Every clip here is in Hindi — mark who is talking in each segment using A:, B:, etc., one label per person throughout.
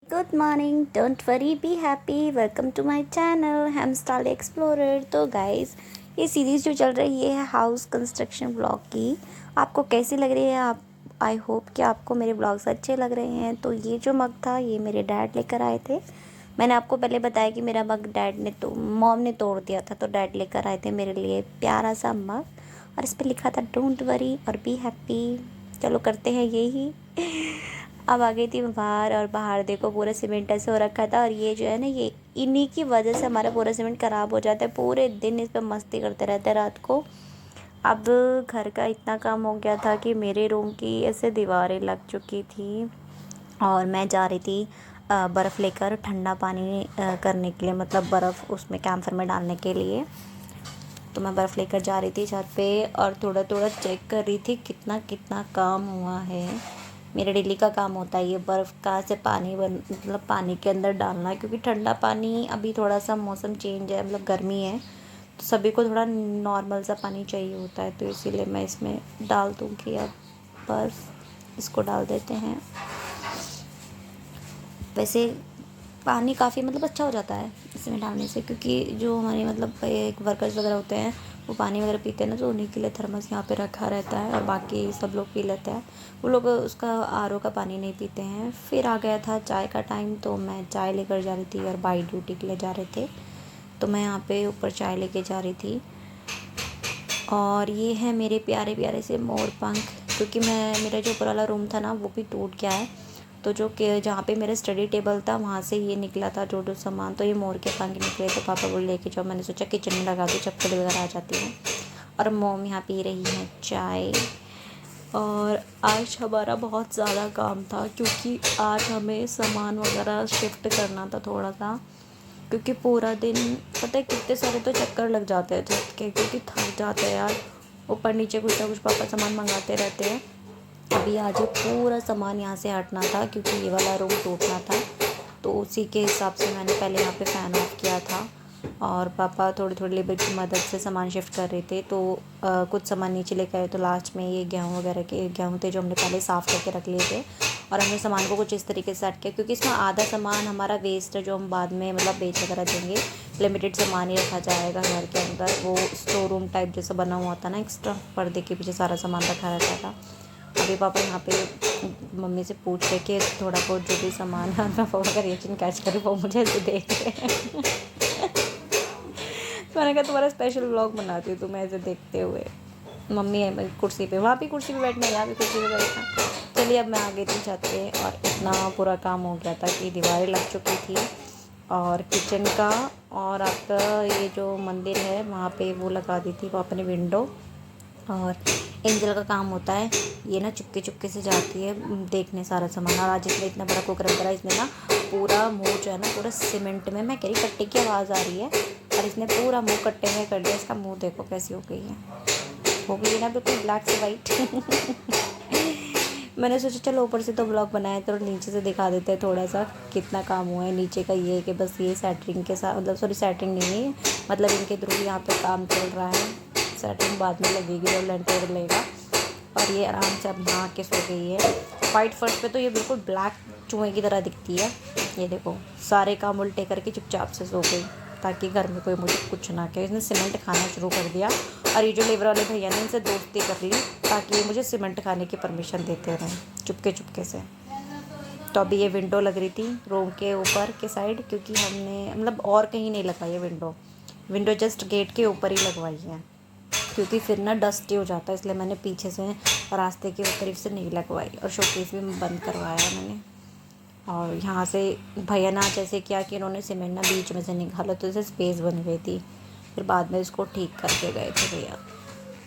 A: Good morning, don't worry, be happy. Welcome to my channel Hamstyle Explorer. तो गाइस, ये सीरीज़ जो चल रही है हाउस कंस्ट्रक्शन ब्लॉग की, आपको कैसी लग रही है? आप आई होप कि आपको मेरे ब्लॉग्स अच्छे लग रहे हैं। तो ये जो मग था ये मेरे डैड लेकर आए थे। मैंने आपको पहले बताया कि मेरा मग डैड ने तो मॉम ने तोड़ दिया था, तो डैड लेकर आए थे मेरे लिए प्यारा सा मग, और इस पर लिखा था डोंट वरी और बी हैप्पी। चलो करते हैं यही। अब आ गई थी मैं बाहर, और बाहर देखो पूरा सीमेंट ऐसे हो रखा था, और ये जो है ना, ये इन्हीं की वजह से हमारा पूरा सीमेंट ख़राब हो जाता है। पूरे दिन इस पर मस्ती करते रहते हैं रात को। अब घर का इतना काम हो गया था कि मेरे रूम की ऐसे दीवारें लग चुकी थी, और मैं जा रही थी बर्फ़ लेकर ठंडा पानी करने के लिए, मतलब बर्फ़ उसमें कैम्फर में डालने के लिए। तो मैं बर्फ़ लेकर जा रही थी छत पे, और थोड़ा थोड़ा चेक कर रही थी कितना कितना काम हुआ है। मेरा डेली का काम होता है ये बर्फ़ का से पानी मतलब पानी के अंदर डालना, क्योंकि ठंडा पानी, अभी थोड़ा सा मौसम चेंज है, मतलब गर्मी है, तो सभी को थोड़ा नॉर्मल सा पानी चाहिए होता है, तो इसीलिए मैं इसमें डाल दूँगी। अब बर्फ़ इसको डाल देते हैं। वैसे पानी काफ़ी मतलब अच्छा हो जाता है इसमें डालने से, क्योंकि जो हमारे मतलब एक वर्कर्स वगैरह होते हैं वो पानी वगैरह पीते हैं ना, तो उन्हीं के लिए थर्मस यहाँ पे रखा रहता है, और बाकी सब लोग पी लेते हैं। वो लोग उसका आरओ का पानी नहीं पीते हैं। फिर आ गया था चाय का टाइम, तो मैं चाय लेकर जा रही थी, और भाई ड्यूटी के लिए जा रहे थे, तो मैं यहाँ पे ऊपर चाय लेके जा रही थी। और ये है मेरे प्यारे प्यारे से मोर पंख, क्योंकि मेरा जो ऊपर वाला रूम था ना वो भी टूट गया है, तो जो कि जहाँ पे मेरा स्टडी टेबल था वहाँ से ये निकला था जो सामान, तो ये मोर के पंख निकले, तो पापा बोले लेके जाओ। मैंने सोचा किचन में लगा दूँ, चप्पल वगैरह आ जाती है। और मोम यहाँ पी रही है चाय। और आज हमारा बहुत ज़्यादा काम था, क्योंकि आज हमें सामान वगैरह शिफ्ट करना था थोड़ा सा, क्योंकि पूरा दिन पता है कितने सारे तो चक्कर लग जाते हैं छत के, क्योंकि थक जाते हैं यार, ऊपर नीचे कुछ ना कुछ पापा सामान मंगाते रहते हैं। अभी आज ये पूरा सामान यहाँ से हटना था, क्योंकि ये वाला रूम टूटना था, तो उसी के हिसाब से मैंने पहले यहाँ पे फ़ैन ऑफ किया था, और पापा थोड़ी थोड़ी लेबर की मदद से सामान शिफ्ट कर रहे थे। तो कुछ सामान नीचे लेकर आए, तो लास्ट में ये गेहूँ वगैरह के गेहूँ थे जो हमने पहले साफ़ करके रख लिए थे, और हमने सामान को कुछ इस तरीके से सेट किया, क्योंकि इसमें आधा सामान हमारा वेस्ट है जो हम बाद में मतलब बेच वगैरह देंगे। लिमिटेड सामान ही रखा जाएगा घर के अंदर, वो स्टोर रूम टाइप जैसा बना हुआ था ना, एक्स्ट्रा पर्दे के पीछे सारा सामान रखा रहता था। अभी पापा यहाँ पे मम्मी से पूछ रहे कि थोड़ा बहुत जो भी सामान है, मैं पापा का रिएक्शन कैच करूँ, वो मुझे ऐसे देख रहे हैं। तो मैंने कहा तुम्हारा स्पेशल व्लॉग बनाती हूँ तुम्हें ऐसे देखते हुए। मम्मी है कुर्सी पे, वहाँ भी कुर्सी पे बैठना, यहाँ भी कुर्सी पे बैठना। चलिए, अब मैं आ गई थी छत पे, और इतना पूरा काम हो गया था कि दीवारें लग चुकी थी, और किचन का और आपका ये जो मंदिर है वहाँ पे वो लगा दी थी पापा ने विंडो। और एंजल का काम होता है, ये ना चुपके चुपके से जाती है देखने सारा सामान। और आज इसमें इतना बड़ा कुकर करा, इसमें ना पूरा मुंह जो है ना पूरा सीमेंट में, मैं कह रही कट्टे की आवाज़ आ रही है, और इसने पूरा मुंह कट्टे में कर दिया। इसका मुंह देखो कैसी हो गई है ना, बिल्कुल ब्लैक से वाइट। मैंने सोचा चलो ऊपर से तो ब्लॉग बनाया, तो नीचे से दिखा देते हैं थोड़ा सा कितना काम हुआ है। नीचे का ये है कि बस ये सेटरिंग के साथ, मतलब सॉरी सेटरिंग नहीं है, मतलब इनके थ्रू यहाँ पे काम चल रहा है। सेटरिंग बाद में लगेगी जब लेंटर डलेगा। और ये आराम से अब नहा के सो गई है। वाइट फर्श पे तो ये बिल्कुल ब्लैक चूहे की तरह दिखती है। ये देखो सारे काम उल्टे करके चुपचाप से सो गई, ताकि घर में कोई मुझे कुछ ना कहे। इसने सीमेंट खाना शुरू कर दिया, और ये जो लेबर वाले भैया ने इनसे दोस्ती कर ली, ताकि ये मुझे सीमेंट खाने की परमिशन देते रहें चुपके चुपके से। तो अभी ये विंडो लग रही थी रूम के ऊपर के साइड, क्योंकि हमने मतलब और कहीं नहीं लगवाई है विंडो, विंडो जस्ट गेट के ऊपर ही लगवाई है, क्योंकि फिर ना डस्टी हो जाता है, इसलिए मैंने पीछे से रास्ते के करीब से नहीं लगवाई। और शोकेस भी बंद करवाया मैंने। और यहाँ से भैया ना जैसे क्या कि उन्होंने सीमेंट ना बीच में से निकाला, तो इसे स्पेस बन गई थी, फिर बाद में इसको ठीक करके गए थे भैया।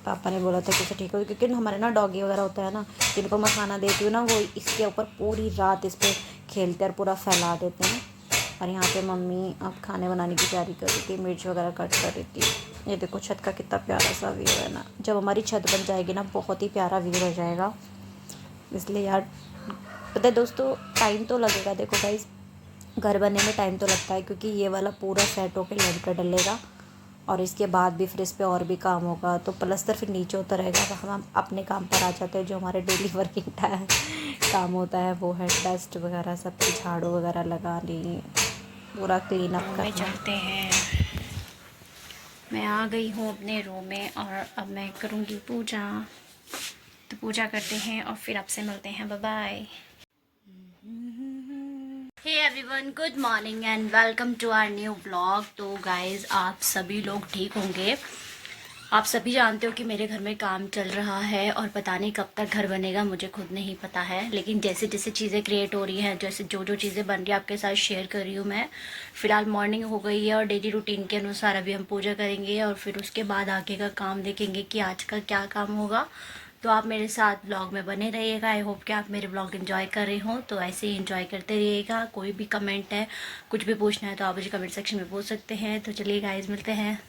A: पापा ने बोला था कि इसे ठीक हो, क्योंकि हमारे ना डॉगी वगैरह होता है ना, जिनको मैं खाना देती हूँ ना, वो इसके ऊपर पूरी रात इस पर खेलते और पूरा फैला देते हैं। और यहाँ पे मम्मी अब खाने बनाने की तैयारी कर रही थी, मिर्च वगैरह कट कर रही थी। ये देखो छत का कितना प्यारा सा व्यू है ना, जब हमारी छत बन जाएगी ना बहुत ही प्यारा व्यू हो जाएगा। इसलिए यार पता है दोस्तों, टाइम तो लगेगा, देखो गाइस घर बनने में टाइम तो लगता है, क्योंकि ये वाला पूरा सेट होकर लेंटर डलेगा, और इसके बाद भी फिर इस पे और भी काम होगा, तो प्लस्तर फिर नीचे होता रहेगा। तो हम अपने काम पर आ जाते हैं, जो हमारे डेली वर्किंग काम होता है वो है डस्ट वगैरह सब की झाड़ू वगैरह लगानी, पूरा क्लीन अप करना। चलते हैं, मैं आ गई हूँ अपने रूम में और अब मैं करूँगी पूजा। तो पूजा करते हैं और फिर आपसे मिलते हैं। Bye bye. Hey everyone, good morning and welcome to our new vlog. तो गाइज, आप सभी लोग ठीक होंगे। आप सभी जानते हो कि मेरे घर में काम चल रहा है और पता नहीं कब तक घर बनेगा, मुझे खुद नहीं पता है। लेकिन जैसे जैसे चीज़ें क्रिएट हो रही हैं, जैसे जो जो चीज़ें बन रही हैं आपके साथ शेयर कर रही हूँ मैं। फ़िलहाल मॉर्निंग हो गई है और डेली रूटीन के अनुसार अभी हम पूजा करेंगे और फिर उसके बाद आगे का काम देखेंगे कि आज का क्या काम होगा। तो आप मेरे साथ ब्लॉग में बने रहिएगा। आई होप कि आप मेरे ब्लॉग एंजॉय कर रहे हो, तो ऐसे ही एंजॉय करते रहिएगा। कोई भी कमेंट है, कुछ भी पूछना है तो आप मुझे कमेंट सेक्शन में पूछ सकते हैं। तो चलिए गाइज, मिलते हैं।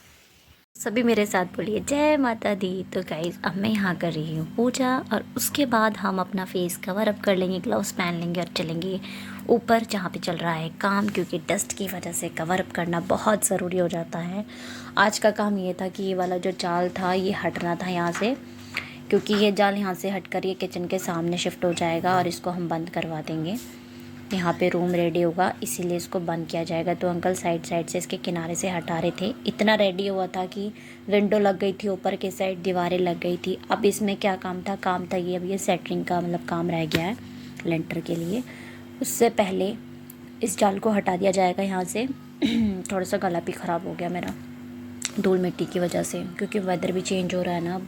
A: सभी मेरे साथ बोलिए जय माता दी। तो गाइज, अब मैं यहाँ कर रही हूँ पूजा और उसके बाद हम अपना फेस कवर अप कर लेंगे, ग्लव्स पहन लेंगे और चलेंगे ऊपर जहाँ पे चल रहा है काम, क्योंकि डस्ट की वजह से कवर अप करना बहुत ज़रूरी हो जाता है। आज का काम ये था कि ये वाला जो जाल था ये हटना था यहाँ से, क्योंकि ये जाल यहाँ से हटकर ये किचन के सामने शिफ्ट हो जाएगा और इसको हम बंद करवा देंगे। यहाँ पे रूम रेडी होगा, इसीलिए इसको बंद किया जाएगा। तो अंकल साइड साइड से इसके किनारे से हटा रहे थे। इतना रेडी हुआ था कि विंडो लग गई थी, ऊपर के साइड दीवारें लग गई थी। अब इसमें क्या काम था ये, अब ये सेटरिंग का मतलब काम रह गया है लेंटर के लिए। उससे पहले इस जाल को हटा दिया जाएगा यहाँ से। थोड़ा सा गला भी ख़राब हो गया मेरा धूल मिट्टी की वजह से, क्योंकि वेदर भी चेंज हो रहा है ना।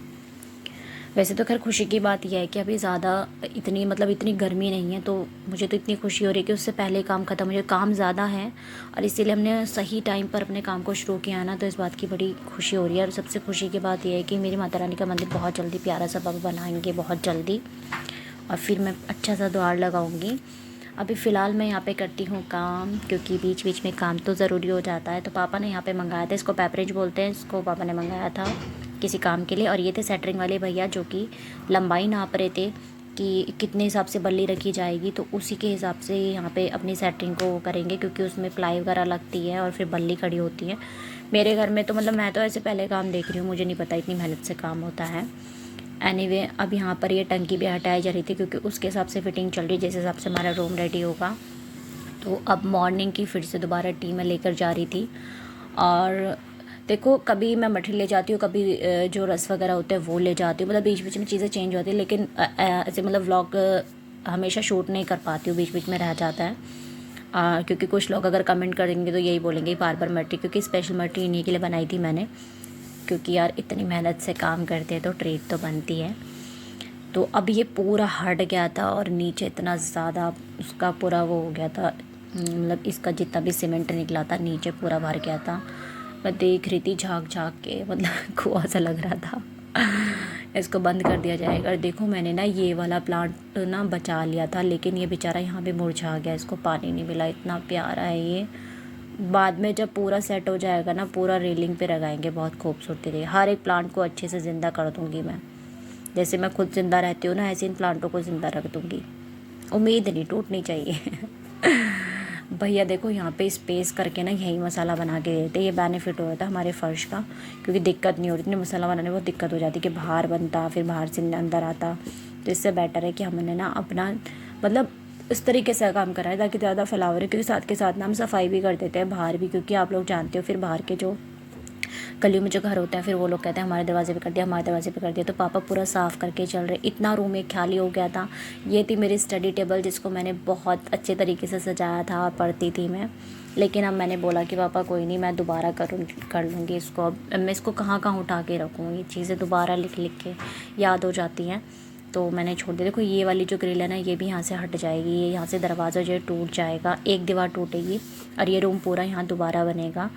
A: वैसे तो खैर खुशी की बात यह है कि अभी ज़्यादा इतनी गर्मी नहीं है, तो मुझे तो इतनी खुशी हो रही है कि उससे पहले काम ख़त्म हो जाए। काम ज़्यादा है और इसीलिए हमने सही टाइम पर अपने काम को शुरू किया ना, तो इस बात की बड़ी खुशी हो रही है। और सबसे खुशी की बात यह है कि मेरी माता रानी का मंदिर बहुत जल्दी प्यारा सा बाबा बनाएंगे, बहुत जल्दी, और फिर मैं अच्छा सा द्वार लगाऊंगी। अभी फ़िलहाल मैं यहाँ पे करती हूँ काम, क्योंकि बीच बीच में काम तो ज़रूरी हो जाता है। तो पापा ने यहाँ पे मंगाया था, इसको पेपरेज बोलते हैं, इसको पापा ने मंगाया था किसी काम के लिए। और ये थे सेटरिंग वाले भैया, जो कि लंबाई नाप रहे थे कि कितने हिसाब से बल्ली रखी जाएगी, तो उसी के हिसाब से यहाँ पे अपनी सेटरिंग को करेंगे, क्योंकि उसमें प्लाई वगैरह लगती है और फिर बल्ली खड़ी होती है। मेरे घर में तो मतलब मैं तो ऐसे पहले काम देख रही हूँ, मुझे नहीं पता इतनी मेहनत से काम होता है। एनीवे, अब यहाँ पर ये टंकी भी हटाई जा रही थी, क्योंकि उसके हिसाब से फिटिंग चल रही है, जिस हिसाब से हमारा रूम रेडी होगा। तो अब मॉर्निंग की फिर से दोबारा टी मैं लेकर जा रही थी। और देखो, कभी मैं मठरी ले जाती हूँ, कभी जो रस वगैरह होते हैं वो ले जाती हूँ, मतलब बीच बीच में चीज़ें चेंज होती है। लेकिन ऐसे मतलब व्लॉग हमेशा शूट नहीं कर पाती हूँ, बीच बीच में रह जाता है। क्योंकि कुछ लोग अगर कमेंट करेंगे तो यही बोलेंगे बार बार मटरी, क्योंकि स्पेशल मटरी इन्हीं के लिए बनाई थी मैंने, क्योंकि यार इतनी मेहनत से काम करते हैं तो ट्रीट तो बनती है। तो अब ये पूरा हट गया था और नीचे इतना ज़्यादा उसका पूरा वो हो गया था, मतलब इसका जितना भी सीमेंट निकला था नीचे पूरा भर गया था। मैं देख रही थी झाँक झाँक के, मतलब कुआं सा लग रहा था। इसको बंद कर दिया जाएगा। और देखो, मैंने ना ये वाला प्लांट ना बचा लिया था, लेकिन ये बेचारा यहाँ पे मुरझा गया, इसको पानी नहीं मिला। इतना प्यारा है ये। बाद में जब पूरा सेट हो जाएगा ना, पूरा रेलिंग पे लगाएंगे, बहुत खूबसूरती रहेगी। हर एक प्लांट को अच्छे से ज़िंदा कर दूँगी मैं, जैसे मैं खुद ज़िंदा रहती हूँ ना, ऐसे इन प्लांटों को ज़िंदा रख दूँगी। उम्मीद नहीं टूटनी चाहिए। भैया देखो, यहाँ पे स्पेस करके ना यही मसाला बना के देते, ये बेनिफिट हो जाता है हमारे फ़र्श का, क्योंकि दिक्कत नहीं हो रही। इतने मसाला बनाने में बहुत दिक्कत हो जाती कि बाहर बनता, फिर बाहर से अंदर आता। तो इससे बेटर है कि हमने ना अपना मतलब इस तरीके से काम करा है ताकि ज़्यादा फैलाव रहे, क्योंकि साथ के साथ ना हम सफाई भी कर देते हैं बाहर भी, क्योंकि आप लोग जानते हो फिर बाहर के जो गलियों में जो घर होते हैं, फिर वो लोग कहते हैं हमारे दरवाजे पे कर दिया, हमारे दरवाजे पे कर दिया। तो पापा पूरा साफ़ करके चल रहे। इतना रूम एक खाली हो गया था। ये थी मेरी स्टडी टेबल, जिसको मैंने बहुत अच्छे तरीके से सजाया था और पढ़ती थी मैं। लेकिन अब मैंने बोला कि पापा कोई नहीं, मैं दोबारा कर लूँगी इसको। अब मैं इसको कहाँ कहाँ उठा के रखूँ, ये चीज़ें दोबारा लिख लिख के याद हो जाती हैं, तो मैंने छोड़ दिया। देखो, ये वाली जो ग्रिल है ना, ये भी यहाँ से हट जाएगी। ये यहाँ से दरवाज़ा जो है टूट जाएगा, एक दीवार टूटेगी और ये रूम पूरा यहाँ दोबारा बनेगा,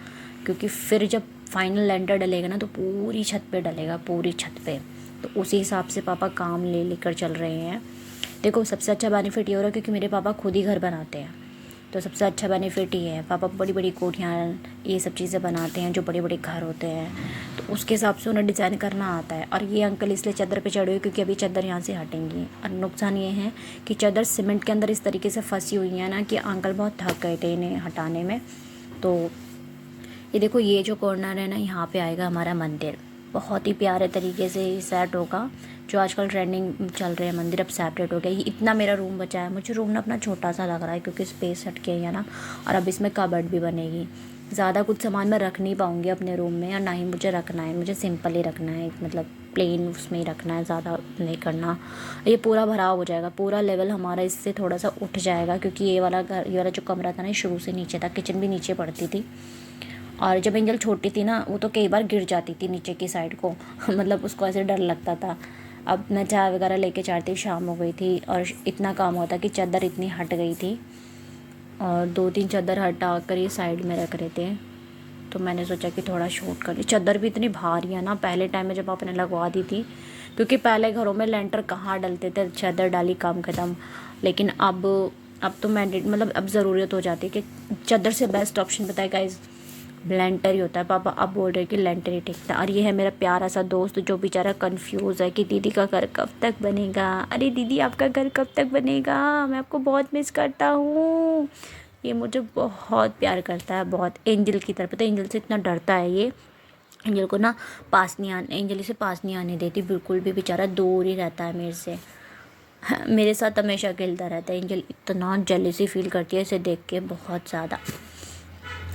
A: क्योंकि फिर जब फाइनल लेंटर डलेगा ना तो पूरी छत पे डलेगा, पूरी छत पे। तो उसी हिसाब से पापा काम ले लेकर चल रहे हैं। देखो, सबसे अच्छा बेनिफिट ये हो रहा है क्योंकि मेरे पापा खुद ही घर बनाते हैं, तो सबसे अच्छा बेनिफिट ये है। पापा बड़ी बड़ी कोठियाँ ये सब चीज़ें बनाते हैं, जो बड़े बड़े घर होते हैं, तो उसके हिसाब से उन्हें डिज़ाइन करना आता है। और ये अंकल इसलिए चादर पे चढ़े हुए क्योंकि अभी चादर यहाँ से हटेंगी। और नुकसान ये है कि चादर सीमेंट के अंदर इस तरीके से फंसी हुई है ना कि अंकल बहुत थक गए थे इन्हें हटाने में। तो ये देखो, ये जो कॉर्नर है ना, यहाँ पे आएगा हमारा मंदिर। बहुत ही प्यारे तरीके से सेट होगा। जो आजकल ट्रेंडिंग चल रहे हैं मंदिर, अब सेपरेट हो गया। ये इतना मेरा रूम बचा है। मुझे रूम ना अपना छोटा सा लग रहा है क्योंकि स्पेस हट के है ना, और अब इसमें कबर्ड भी बनेगी। ज़्यादा कुछ सामान मैं रख नहीं पाऊँगी अपने रूम में, और ना ही मुझे रखना है। मुझे सिंपल ही रखना है, मतलब प्लेन उसमें ही रखना है, ज़्यादा नहीं करना। ये पूरा भराव हो जाएगा, पूरा लेवल हमारा इससे थोड़ा सा उठ जाएगा, क्योंकि ये वाला जो कमरा था ना, शुरू से नीचे था। किचन भी नीचे पड़ती थी, और जब एंजल छोटी थी ना, वो तो कई बार गिर जाती थी नीचे की साइड को मतलब उसको ऐसे डर लगता था। अब मैं चाय वगैरह लेके चढ़ती, शाम हो गई थी और इतना काम होता कि चादर इतनी हट गई थी, और 2-3 चादर हटा कर ये साइड में रख रहे थे। तो मैंने सोचा कि थोड़ा शूट कर। चादर भी इतनी भारी है ना, पहले टाइम में जब आपने लगवा दी थी, क्योंकि पहले घरों में लेंटर कहाँ डलते थे, चादर डाली काम ख़त्म। लेकिन अब तो मैंडेट, मतलब अब ज़रूरत हो जाती है कि चादर से बेस्ट ऑप्शन बताए गाइस, लेंटर ही होता है। पापा अब बोल रहे हैं कि लेंटर ही ठीक था। और ये है मेरा प्यारा सा दोस्त जो बेचारा कंफ्यूज है कि दीदी का घर कब तक बनेगा। अरे दीदी, आपका घर कब तक बनेगा, मैं आपको बहुत मिस करता हूँ। ये मुझे बहुत प्यार करता है, बहुत एंजल की तरह। पता है, एंजल से इतना डरता है ये। एंजल को ना पास नहीं आने, एंजल इसे पास नहीं आने देती बिल्कुल भी। बेचारा दूर ही रहता है मेरे से। मेरे साथ हमेशा खेलता रहता है। एंजल इतना जेलसी फील करती है इसे देख के, बहुत ज़्यादा।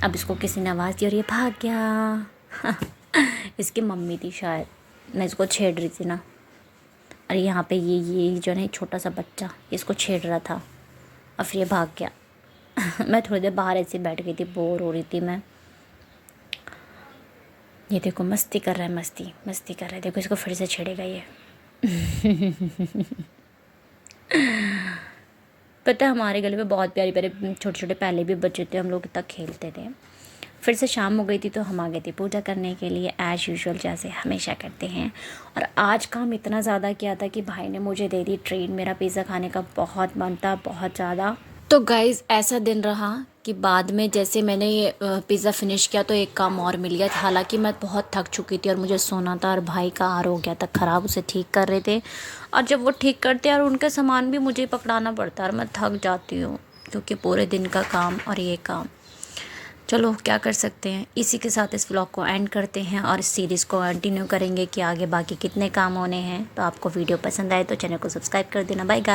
A: अब इसको किसी ने आवाज़ दी और ये भाग गया। इसकी मम्मी थी शायद, मैं इसको छेड़ रही थी ना। और यहाँ पे ये जो है छोटा सा बच्चा, इसको छेड़ रहा था और फिर ये भाग गया। मैं थोड़ी देर बाहर ऐसे बैठ गई थी, बोर हो रही थी मैं। ये देखो मस्ती कर रहा है, मस्ती कर रहा है। देखो इसको फिर से छेड़ेगा ये। पता है, हमारे गले में बहुत प्यारे प्यारे छोटे छोटे पहले भी बच्चे थे, हम लोग कितना खेलते थे। फिर से शाम हो गई थी तो हम आ गए थे पूजा करने के लिए, एज़ यूजुअल जैसे हमेशा करते हैं। और आज काम इतना ज़्यादा किया था कि भाई ने मुझे दे दी ट्रीट। मेरा पिज़्ज़ा खाने का बहुत मन था, बहुत ज़्यादा। तो गाइज़ ऐसा दिन रहा कि बाद में जैसे मैंने ये पिज़्ज़ा फिनिश किया तो एक काम और मिल गया। हालांकि मैं बहुत थक चुकी थी और मुझे सोना था, और भाई का आर हो गया था ख़राब, उसे ठीक कर रहे थे। और जब वो ठीक करते हैं और उनका सामान भी मुझे पकड़ाना पड़ता है, और मैं थक जाती हूँ क्योंकि पूरे दिन का काम और ये काम। चलो क्या कर सकते हैं। इसी के साथ इस व्लॉग को एंड करते हैं और इस सीरीज़ को कंटिन्यू करेंगे कि आगे बाकी कितने काम होने हैं। तो आपको वीडियो पसंद आए तो चैनल को सब्सक्राइब कर देना। Bye guys.